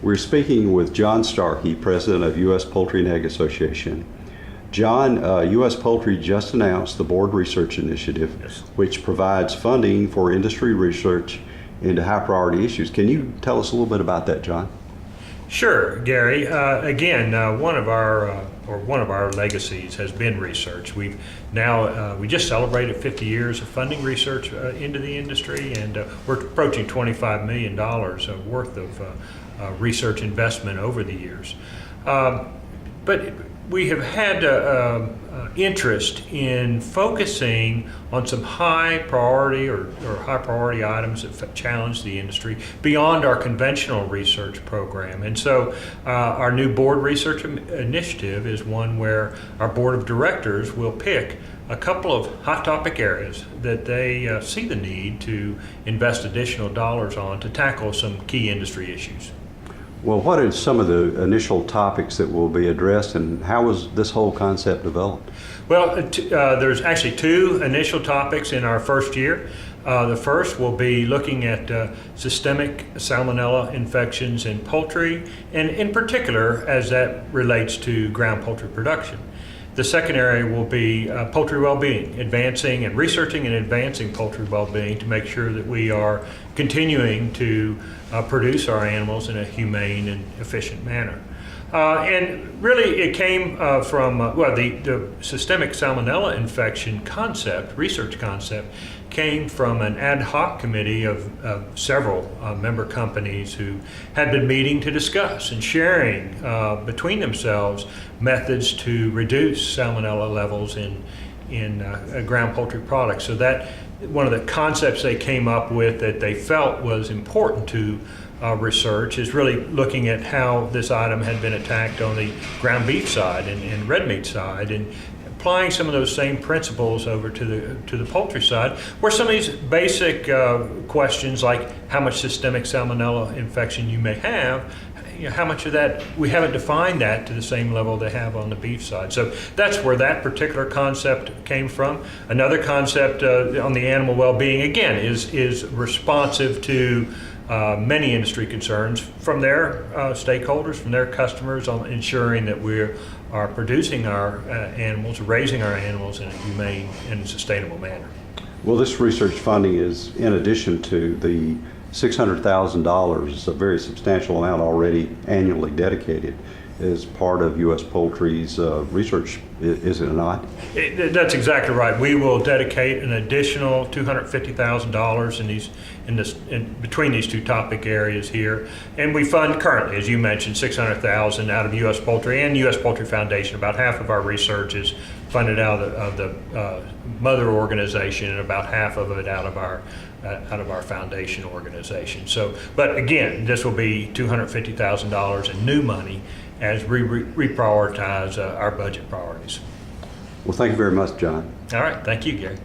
We're speaking with John Starkey, president of US Poultry and Egg Association. John, US Poultry just announced the Board Research Initiative, Yes. which provides funding for industry research into high priority issues. Can you tell us a little bit about that, John? Sure, Gary. Again, one of our legacies has been research. We just celebrated 50 years of funding research into the industry, and we're approaching $25 million worth of research investment over the years. But we have had interest in focusing on some high priority or high priority items that challenge the industry beyond our conventional research program. And so our new board research initiative is one where our board of directors will pick a couple of hot topic areas that they see the need to invest additional dollars on to tackle some key industry issues. Well, what are some of the initial topics that will be addressed, and how was this whole concept developed? Well, there's actually two initial topics in our first year. The first will be looking at systemic salmonella infections in poultry, and in particular as that relates to ground poultry production. The second area will be poultry well-being, advancing and researching and advancing poultry well-being to make sure that we are continuing to produce our animals in a humane and efficient manner. And really it came from, the systemic salmonella infection concept, research concept, came from an ad hoc committee of several member companies who had been meeting to discuss and sharing between themselves methods to reduce salmonella levels in ground poultry products. So that one of the concepts they came up with that they felt was important to research is really looking at how this item had been attacked on the ground beef side and red meat side, and applying some of those same principles over to the poultry side, where some of these basic questions like how much systemic salmonella infection you may have, how much of that, we haven't defined that to the same level they have on the beef side. So that's where that particular concept came from. Another concept on the animal well-being, again, is responsive to many industry concerns from their stakeholders, from their customers, on ensuring that we are producing our animals, raising our animals in a humane and sustainable manner. Well, this research funding is in addition to the $600,000, a very substantial amount already annually dedicated as part of US Poultry's research, is it not? That's exactly right. We will dedicate an additional $250,000 in between these two topic areas here, and we fund currently, as you mentioned, $600,000 out of US Poultry and US Poultry Foundation. About half of our research is funded out of the mother organization, and about half of it out of our foundation organization. So, but again, this will be $250,000 in new money as we reprioritize our budget priorities. Well, thank you very much, John. All right, thank you, Gary.